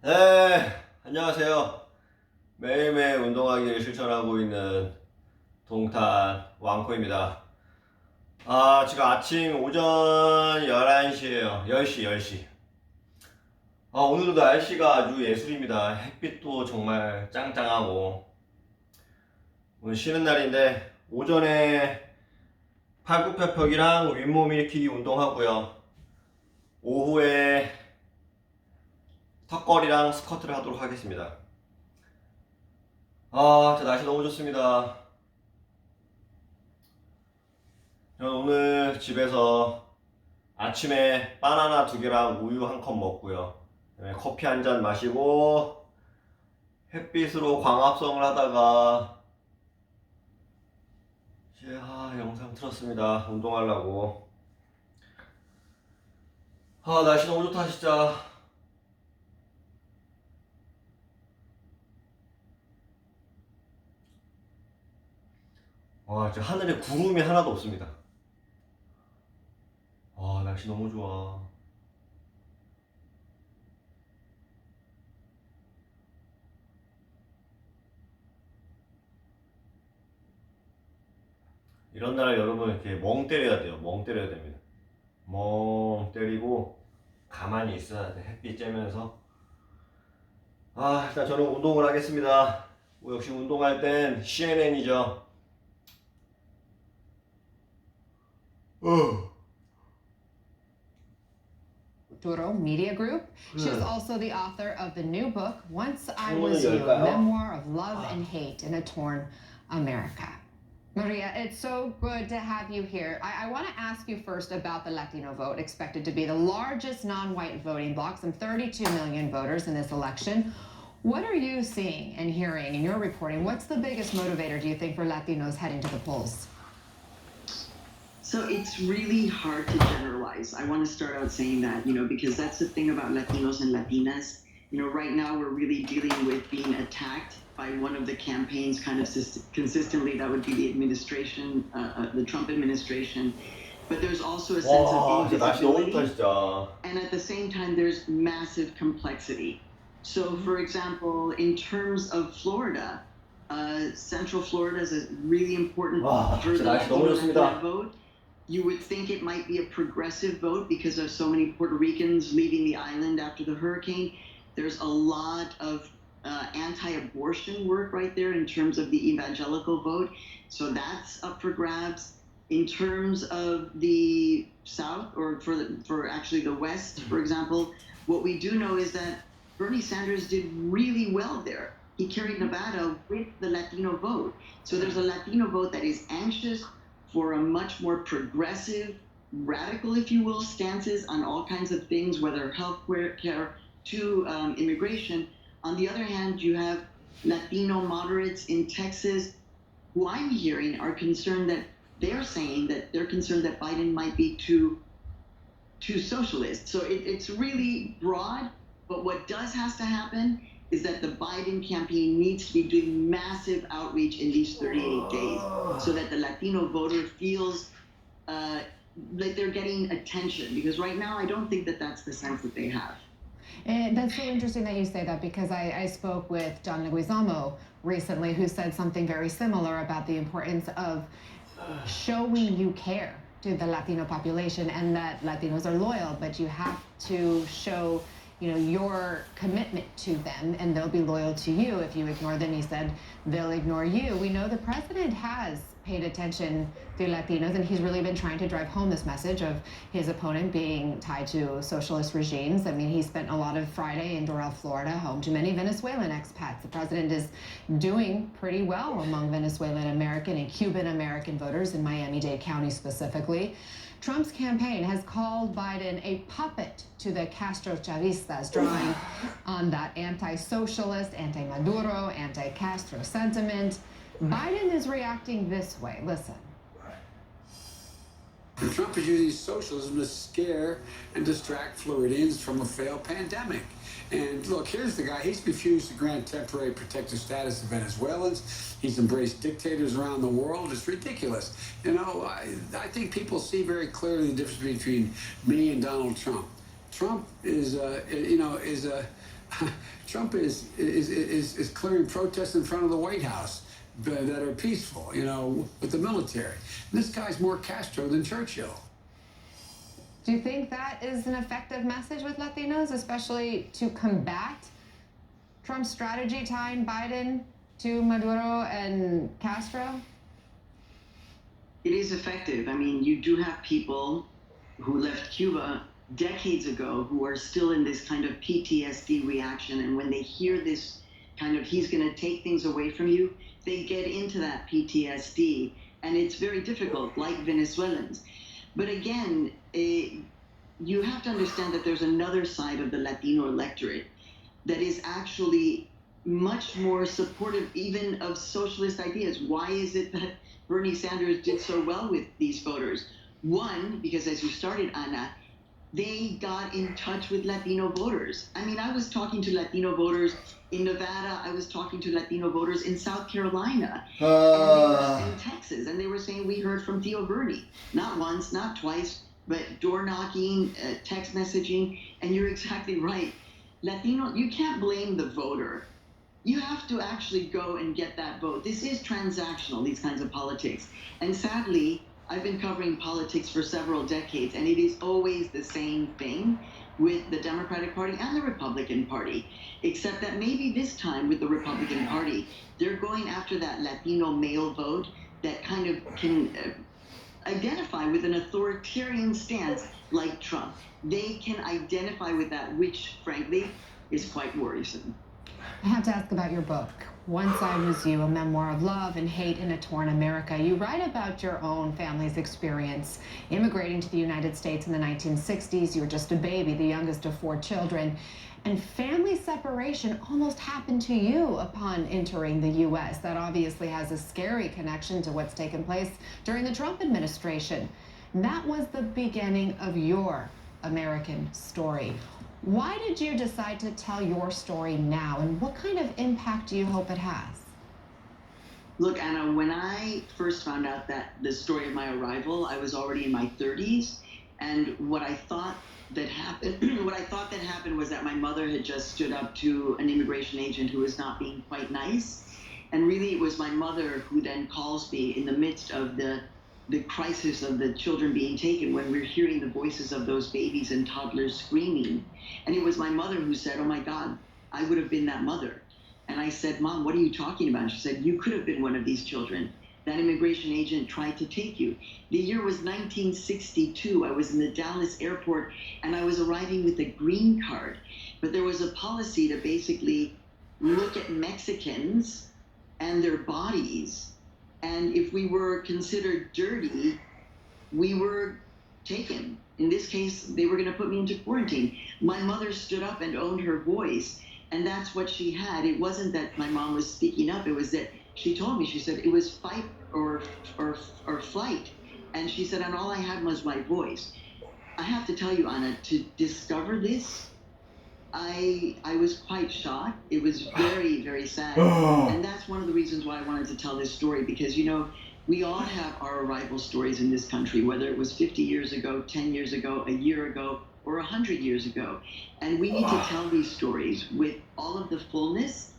네, 안녕하세요. 매일매일 운동하기를 실천하고 있는 동탄 왕코입니다. 지금 아침 오전 11시에요. 10시. 오늘도 날씨가 아주 예술입니다. 햇빛도 정말 짱짱하고. 오늘 쉬는 날인데, 오전에 팔굽혀펴기랑 윗몸 일으키기 운동하고요. 오후에 턱걸이랑 스쿼트를 하도록 하겠습니다. 진짜 날씨 너무 좋습니다. 저는 오늘 집에서 아침에 바나나 2개랑 우유 1컵 먹고요. 그다음에 커피 1잔 마시고 햇빛으로 광합성을 하다가 이제 영상 틀었습니다. 운동하려고. 날씨 너무 좋다 진짜. 진짜 하늘에 구름이 하나도 없습니다. 날씨 너무 좋아. 이런 날 여러분 이렇게 멍 때려야 돼요. 멍 때려야 됩니다. 멍 때리고 가만히 있어야 돼. 햇빛 쬐면서. 일단 저는 운동을 하겠습니다. 역시 운동할 땐 CNN이죠. Duro Media Group. She was also the author of the new book, Once I Was You, 열까요? Memoir of Love and Hate in a Torn America. Maria, it's so good to have you here. I want to ask you first about the Latino vote, expected to be the largest non-white voting bloc, some 32 million voters in this election. What are you seeing and hearing in your reporting? What's the biggest motivator, do you think, for Latinos heading to the polls? So it's really hard to generalize. I want to start out saying that, because that's the thing about Latinos and Latinas. Right now we're really dealing with being attacked by one of the campaigns kind of consistently. That would be the administration, the Trump administration. But there's also a sense of 날씨 너무 invisibility. 좋다 진짜. And at the same time, there's massive complexity. So, for example, in terms of Florida, Central Florida is a really important for the 날씨 너무 Latino 좋습니다. vote. You would think it might be a progressive vote because there's so many Puerto Ricans leaving the island after the hurricane. There's a lot of anti-abortion work right there in terms of the evangelical vote. So that's up for grabs. In terms of the South, or for actually the West, for example, what we do know is that Bernie Sanders did really well there. He carried Nevada with the Latino vote. So there's a Latino vote that is anxious for a much more progressive, radical, if you will, stances on all kinds of things, whether health care to immigration. On the other hand, you have Latino moderates in Texas who I'm hearing are concerned that they're saying that they're concerned that Biden might be too socialist. So it's really broad, but what has to happen is that the Biden campaign needs to be doing massive outreach in these 38 days so that the Latino voter feels like they're getting attention. Because right now, I don't think that that's the sense that they have. And that's so interesting that you say that, because I spoke with John Leguizamo recently, who said something very similar about the importance of showing you care to the Latino population, and that Latinos are loyal, but you have to show your commitment to them, and they'll be loyal to you. If you ignore them, he said, they'll ignore you. We know the president has paid attention to Latinos, and he's really been trying to drive home this message of his opponent being tied to socialist regimes. I mean, he spent a lot of Friday in Doral, Florida, home to many Venezuelan expats. The president is doing pretty well among Venezuelan American and Cuban American voters in Miami-Dade County specifically. Trump's campaign has called Biden a puppet to the Castro Chavistas, drawing on that anti-socialist, anti-Maduro, anti-Castro sentiment. Biden is reacting this way. Listen. Trump is using socialism to scare and distract Floridians from a failed pandemic. And look, here's the guy. He's refused to grant temporary protective status to Venezuelans. He's embraced dictators around the world. It's ridiculous. I think people see very clearly the difference between me and Donald Trump. Trump is a Trump is clearing protests in front of the White House that are peaceful, you know, with the military. This guy's more Castro than Churchill. Do you think that is an effective message with Latinos, especially to combat Trump's strategy tying Biden to Maduro and Castro? It is effective. I mean, you do have people who left Cuba decades ago who are still in this kind of PTSD reaction, and when they hear this kind of he's going to take things away from you, they get into that PTSD, and it's very difficult, like Venezuelans. But again, you have to understand that there's another side of the Latino electorate that is actually much more supportive even of socialist ideas. Why is it that Bernie Sanders did so well with these voters? One, because as you started, Ana, they got in touch with Latino voters. I mean, I was talking to Latino voters in Nevada. I was talking to Latino voters in South Carolina, and in Texas, and they were saying, we heard from Theo Bernie. Not once, not twice, but door knocking, text messaging, and you're exactly right. Latino, you can't blame the voter. You have to actually go and get that vote. This is transactional, these kinds of politics. And sadly, I've been covering politics for several decades, and it is always the same thing with the Democratic Party and the Republican Party, except that maybe this time with the Republican Party, they're going after that Latino male vote that kind of can identify with an authoritarian stance like Trump. They can identify with that, which, frankly, is quite worrisome. I have to ask about your book, Once I Was You, a memoir of love and hate in a torn America. You write about your own family's experience immigrating to the United States in the 1960s. You were just a baby, the youngest of 4 children. And family separation almost happened to you upon entering the U.S. That obviously has a scary connection to what's taken place during the Trump administration. That was the beginning of your American story. Why did you decide to tell your story now, and what kind of impact do you hope it has? Look, Anna, when I first found out that the story of my arrival, I was already in my 30s, and what I thought that happened was that my mother had just stood up to an immigration agent who was not being quite nice, and really it was my mother who then calls me in the midst of the crisis of the children being taken, when we're hearing the voices of those babies and toddlers screaming. And it was my mother who said, oh my God, I would have been that mother. And I said, Mom, what are you talking about? She said, you could have been one of these children. That immigration agent tried to take you. The year was 1962. I was in the Dallas airport, and I was arriving with a green card. But there was a policy to basically look at Mexicans and their bodies, and if we were considered dirty, we were taken. In this case, they were going to put me into quarantine. My mother stood up and owned her voice, and that's what she had. It wasn't that my mom was speaking up. It was that she told me, she said, it was fight or flight. And she said, and all I had was my voice. I have to tell you, Anna, to discover this, I was quite shocked. It was very, very sad. And that's one of the reasons why I wanted to tell this story, because, you know, we all have our arrival stories in this country, whether it was 50 years ago, 10 years ago, a year ago, or 100 years ago. And we need to tell these stories with all of the fullness,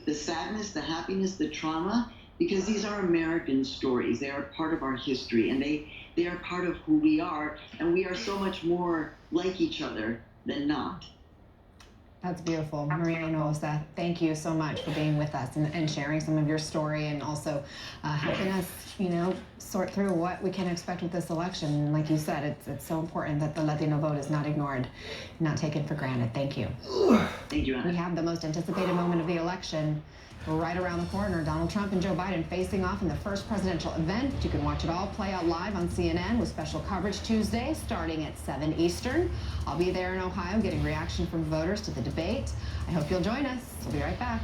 the sadness, the happiness, the trauma, because these are American stories. They are part of our history, and they are part of who we are, and we are so much more like each other than not. That's beautiful. Maria Hinojosa, thank you so much for being with us and sharing some of your story, and also helping us, you know, sort through what we can expect with this election. And like you said, it's so important that the Latino vote is not ignored, not taken for granted. Thank you. Thank you, Anna. We have the most anticipated moment of the election right around the corner. Donald Trump and Joe Biden facing off in the first presidential event. You can watch it all play out live on CNN with special coverage Tuesday starting at 7 Eastern. I'll be there in Ohio getting reaction from voters to the debate. I hope you'll join us. We'll be right back.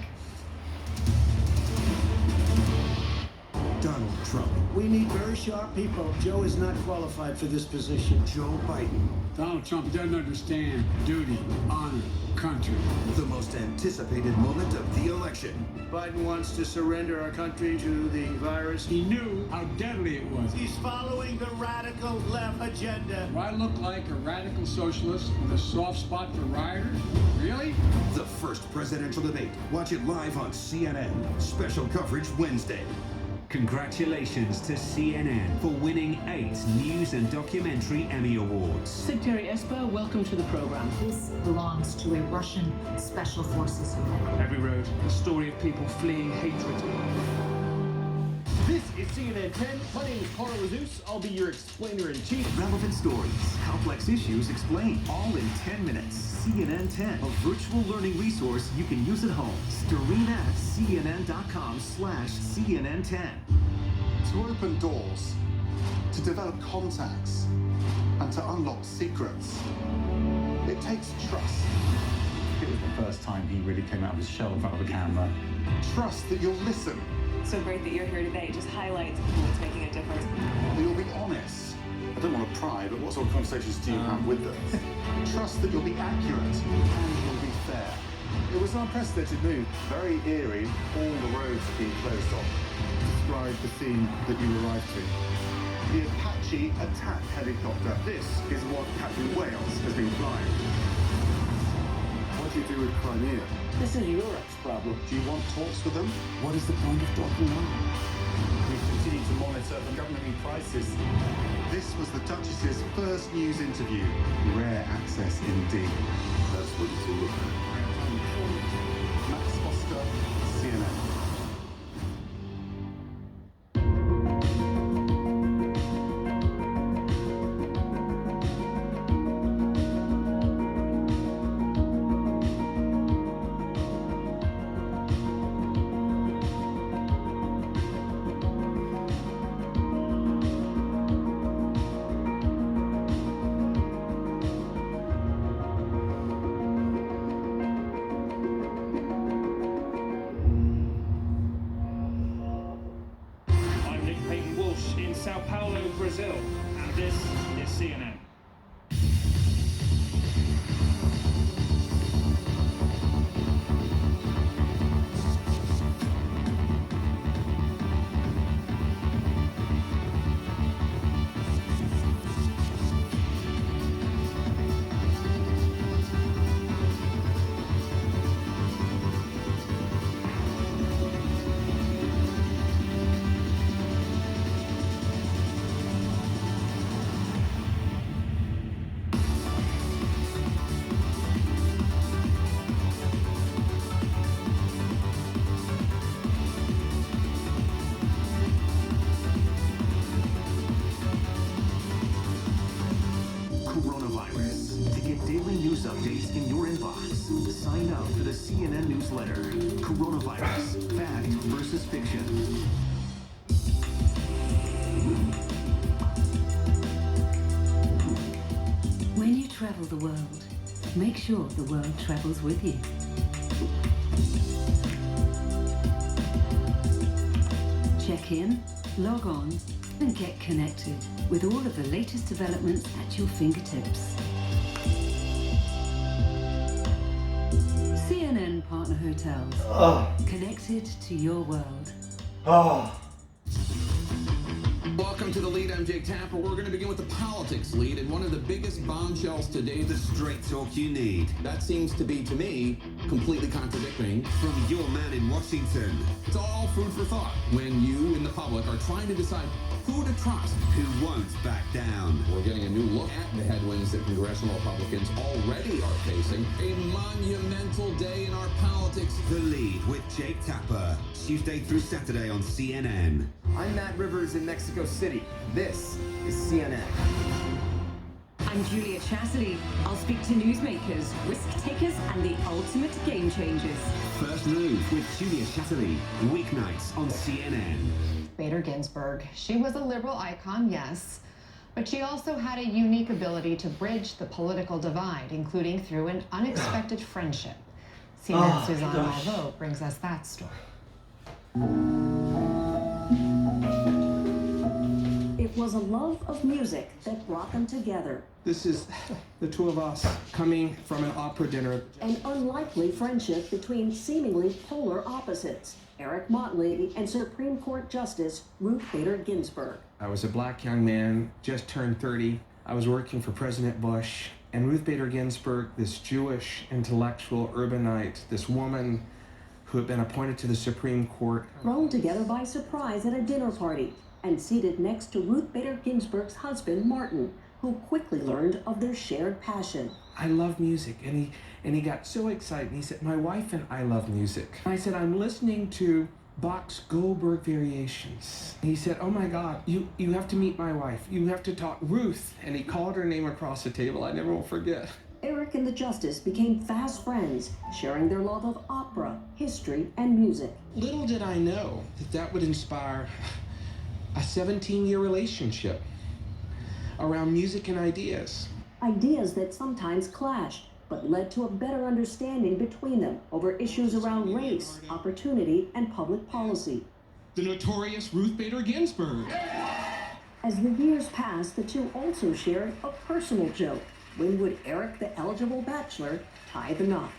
Donald Trump. Trump. We need very sharp people. Joe is not qualified for this position. Joe Biden. Donald Trump doesn't understand duty, honor, country. The most anticipated moment of the election. Biden wants to surrender our country to the virus. He knew how deadly it was. He's following the radical left agenda. Do I look like a radical socialist with a soft spot for rioters? Really? The first presidential debate. Watch it live on CNN. Special coverage Wednesday. Congratulations to CNN for winning 8 News and Documentary Emmy Awards. Secretary Esper, welcome to the program. This belongs to a Russian Special Forces unit. Every road, a story of people fleeing hatred. This is CNN 10. My name is Carl Razus. I'll be your explainer-in-chief. Relevant stories, complex issues explained, all in 10 minutes. CNN 10, a virtual learning resource you can use at home. Stream at cnn.com/CNN10. To open doors, to develop contacts, and to unlock secrets, it takes trust. It was the first time he really came out of his shell in front of a camera. Trust that you'll listen. So great that you're here today. It just highlights what's making a difference. That you'll be honest. I don't want to pry, but what sort of conversations do you have with them? Trust that you'll be accurate and you'll be fair. It was an unprecedented move. Very eerie. All the roads have been closed off. Describe the scene that you arrived to. The Apache attack helicopter. This is what Captain Wales has been flying. What do you do with Crimea? This is Europe's problem. Do you want talks with them? What is the point of talking now? We continue to monitor the government crisis. This was the Duchess's first news interview. Rare access indeed. That's what you see. Max Foster, CNN. In Sao Paulo, Brazil, and this is CNN. Updates in your inbox. Sign up for the CNN newsletter. Coronavirus, fact versus fiction. When you travel the world, make sure the world travels with you. Check in, log on, and get connected with all of the latest developments at your fingertips. CNN Partner Hotels. Connected to your world. Welcome to the lead. I'm Jake Tapper. We're going to begin with the politics lead, and one of the biggest bombshells today. The straight talk you need. That seems to be, to me, completely contradicting. From your man in Washington. It's all food for thought when you, in the public, are trying to decide who to trust. Who won't back down. We're getting a new look at the headwinds that congressional Republicans already are facing. A monumental day in our politics. The lead with Jake Tapper. Tuesday through Saturday on CNN. I'm Matt Rivers in Mexico City. This is CNN. I'm Julia Chastity. I'll speak to newsmakers, risk takers, and the ultimate game changers. First Move with Julia Chastity. Weeknights on CNN. Bader Ginsburg. She was a liberal icon, yes, but she also had a unique ability to bridge the political divide, including through an unexpected friendship. CNN's Suzanne Malveaux brings us that story. It was a love of music that brought them together. This is the two of us coming from an opera dinner. An unlikely friendship between seemingly polar opposites, Eric Motley and Supreme Court Justice Ruth Bader Ginsburg. I was a black young man, just turned 30. I was working for President Bush. And Ruth Bader Ginsburg, this Jewish intellectual urbanite, this woman who had been appointed to the Supreme Court. Thrown together by surprise at a dinner party and seated next to Ruth Bader Ginsburg's husband, Martin, who quickly learned of their shared passion. I love music, and he got so excited. He said, my wife and I love music. I said, I'm listening to Bach's Goldberg Variations. And he said, oh my God, you have to meet my wife. You have to talk, Ruth. And he called her name across the table. I never will forget. Eric and the Justice became fast friends, sharing their love of opera, history, and music. Little did I know that would inspire a 17-year relationship around music and ideas. Ideas that sometimes clashed, but led to a better understanding between them over issues around race, opportunity, and public policy. The notorious Ruth Bader Ginsburg. As the years passed, the two also shared a personal joke. When would Eric, the eligible bachelor, tie the knot?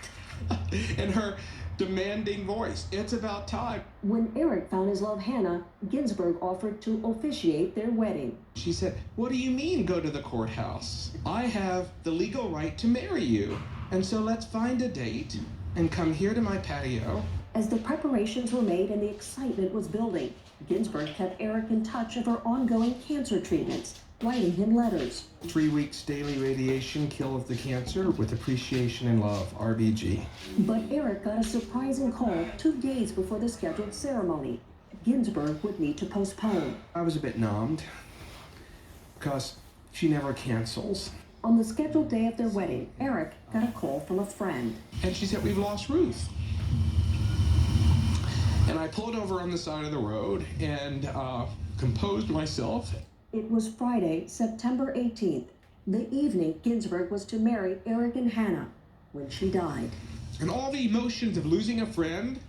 And her demanding voice, it's about time. When Eric found his love Hannah, Ginsburg offered to officiate their wedding. She said, what do you mean go to the courthouse? I have the legal right to marry you. And so let's find a date and come here to my patio. As the preparations were made and the excitement was building, Ginsburg kept Eric in touch of her ongoing cancer treatments, writing him letters. 3 weeks daily radiation killed the cancer with appreciation and love, RBG. But Eric got a surprising call 2 days before the scheduled ceremony. Ginsburg would need to postpone. I was a bit numbed because she never cancels. On the scheduled day of their wedding, Eric got a call from a friend. And she said, we've lost Ruth. And I pulled over on the side of the road and composed myself. It was Friday, September 18th, the evening Ginsburg was to marry Eric and Hannah, when she died. And all the emotions of losing a friend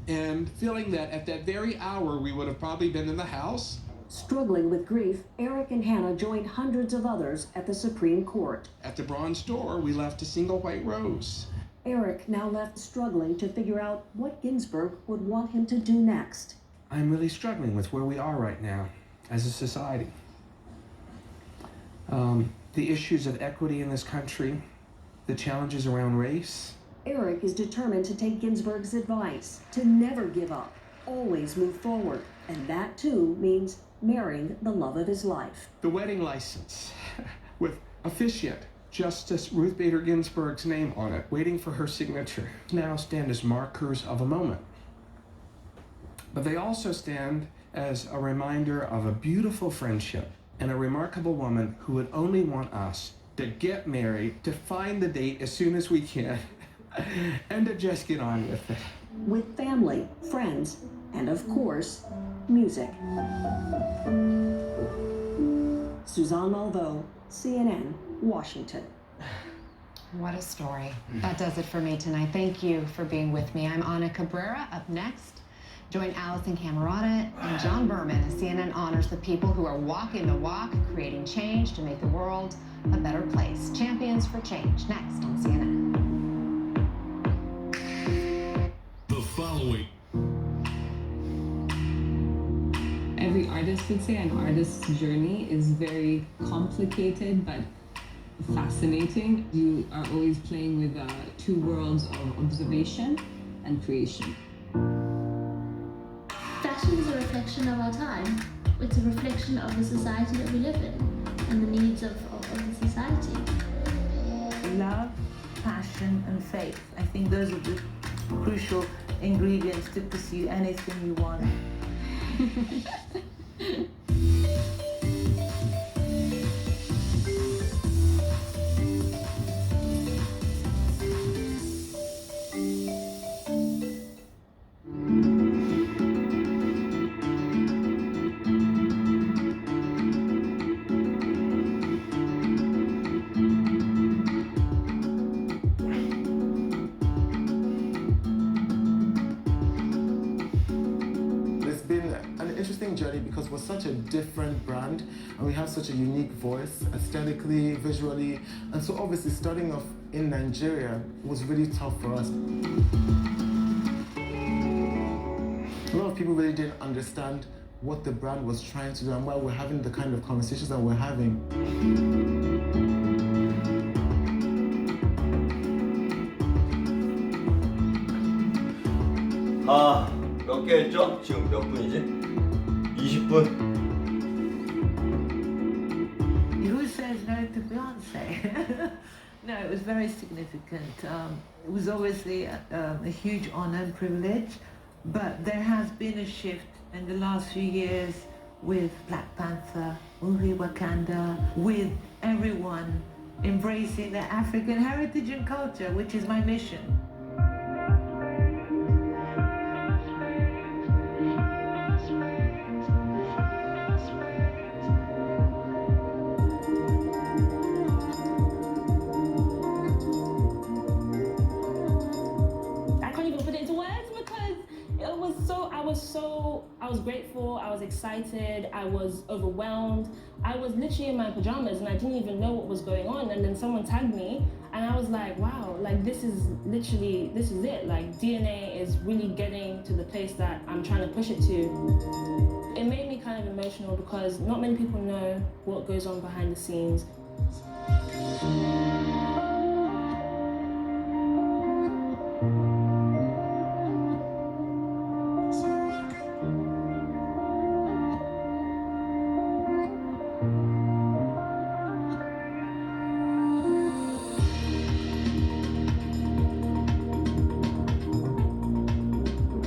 and feeling that at that very hour we would have probably been in the house. Struggling with grief, Eric and Hannah joined hundreds of others at the Supreme Court. At the bronze door, we left a single white rose. Eric now left struggling to figure out what Ginsburg would want him to do next. I'm really struggling with where we are right now as a society. The issues of equity in this country, the challenges around race. Eric is determined to take Ginsburg's advice, to never give up, always move forward. And that too means marrying the love of his life. The wedding license with officiant Justice Ruth Bader Ginsburg's name on it, waiting for her signature, now stand as markers of a moment. But they also stand as a reminder of a beautiful friendship and a remarkable woman who would only want us to get married, to find the date as soon as we can, and to just get on with it. With family, friends, and of course, music. Suzanne Malveaux, CNN, Washington. What a story. That does it for me tonight. Thank you for being with me. I'm Ana Cabrera. Up next, join Allison Camerata and John Berman as CNN honors the people who are walking the walk, creating change to make the world a better place. Champions for Change, next on CNN. The following. Every artist would say an artist's journey is very complicated but fascinating. You are always playing with two worlds of observation and creation. Fashion is a reflection of our time. It's a reflection of the society that we live in and the needs of the society. Love, passion, and faith. I think those are the crucial ingredients to pursue anything you want. learning journey because we're such a different brand and we have such a unique voice, aesthetically, visually, and so obviously starting off in Nigeria was really tough for us. A lot of people really didn't understand what the brand was trying to do and why we're having the kind of conversations that we're having. 아, 몇 개 했죠? 지금 몇 분이지? 20분? Who says no to Beyonce? No, it was very significant. It was obviously a huge honor and privilege, but there has been a shift in the last few years with Black Panther, Uri Wakanda, with everyone embracing their African heritage and culture, which is my mission. I was grateful, I was excited, I was overwhelmed. I was literally in my pajamas and I didn't even know what was going on, and then someone tagged me and I was like, wow, like this is it. Like DNA is really getting to the place that I'm trying to push it to. It made me kind of emotional because not many people know what goes on behind the scenes.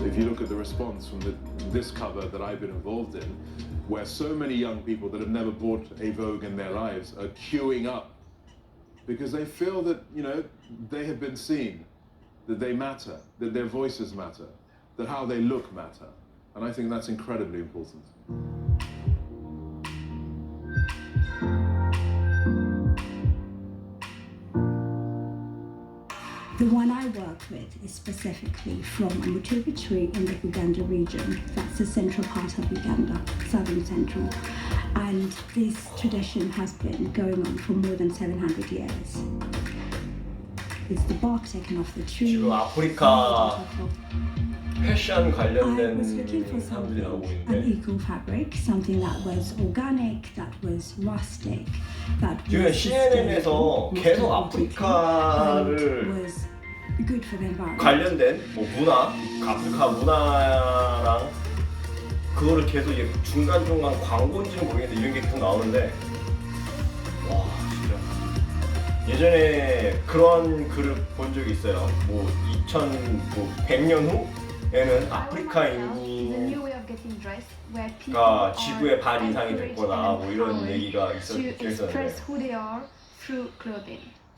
If you look at the response from this cover that I've been involved in, where so many young people that have never bought a Vogue in their lives are queuing up because they feel that, you know, they have been seen, that they matter, that their voices matter, that how they look matter. And I think that's incredibly important. The one I work with is specifically from a Mutuga tree in the Uganda region. That's the central part of Uganda, southern central. And this tradition has been going on for more than 700 years. It's the bark taken off the tree. 지금 아프리카 패션 관련된 I was looking for 사람들이 나오고 something, 있는데 an eco fabric, something that was organic, that was rustic, that 지금 was CNN에서 계속 아프리카를 was good for the environment. 관련된 뭐 문화, 아프리카 문화랑 그거를 계속 이제 중간중간 광고인지는 모르겠는데 이런 게 계속 나오는데 와 진짜 예전에 그런 글을 본 적이 있어요. 뭐 2100년 후에는 아프리카 인구가 지구의 반 이상이 됐거나 뭐 이런 얘기가 있었는데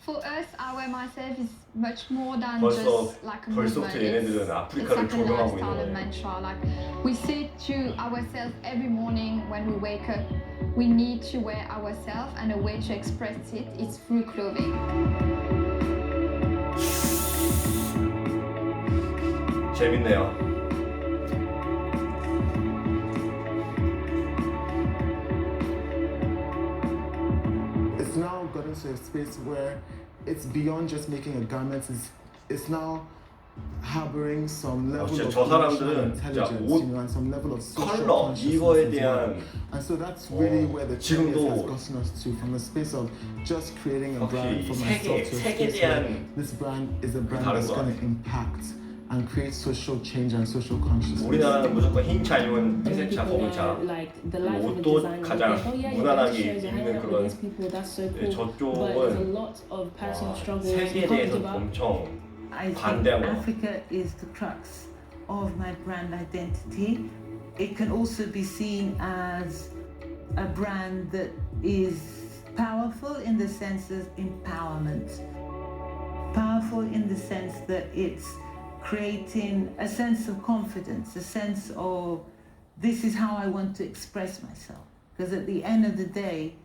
For us, I wear myself is much more than 벌써 just like a 벌써부터 movement. 얘네들은 It's 아프리카를 like a 조명하고 lifestyle 있는 and 거예요. mantra. Like we say to ourselves every morning when we wake up, we need to wear ourselves, and a way to express it is through clothing. 재밌네요. It's now gotten to a space where it's beyond just making a garment. It's now harboring some level 진짜 of 저 emotional 사람들은 진짜 intelligence, 옷 you know, and some level of social 컬러 consciousness 이거에 as well. 대한 And so that's really where the trend has 지금도 gotten us to, from a space of just creating a brand for 세계 myself to a 세계에 space where 대한 this brand is a brand 다른 that's 것 going to impact and create social change and social consciousness. 우리나라는 무조건 흰 차 아니면 회색 차, 검은 차. 옷도 가장 무난하게 입는 그런. 저쪽은 세계에 대해서 엄청 I think 반대하고. Africa is the crux of my brand identity. It can also be seen as a brand that is powerful in the sense of empowerment. Powerful in the sense that it's creating a sense of confidence, a sense of this is how I want to express myself. Because at the end of the day,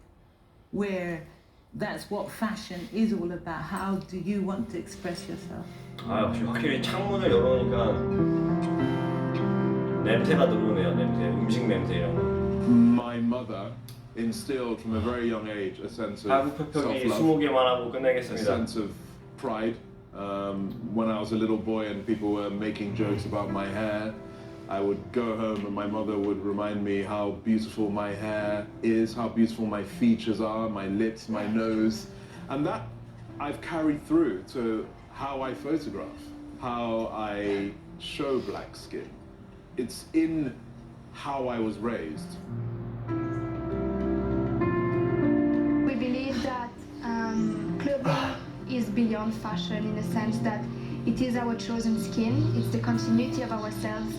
that's what fashion is all about. How do you want to express yourself? 아 역시 확실히 창문을 열어놓으니까 냄새가 들어오네요. 냄새, 음식 냄새 이런 거. My mother instilled from a very young age a sense of 가구표평이 self-love, 20개만 하고 a 끝내겠습니다. sense of pride. When I was a little boy and people were making jokes about my hair, I would go home and my mother would remind me how beautiful my hair is, how beautiful my features are, my lips, my nose. And that I've carried through to how I photograph, how I show black skin. It's in how I was raised. We believe that clothing is beyond fashion in the sense that it is our chosen skin, it's the continuity of ourselves,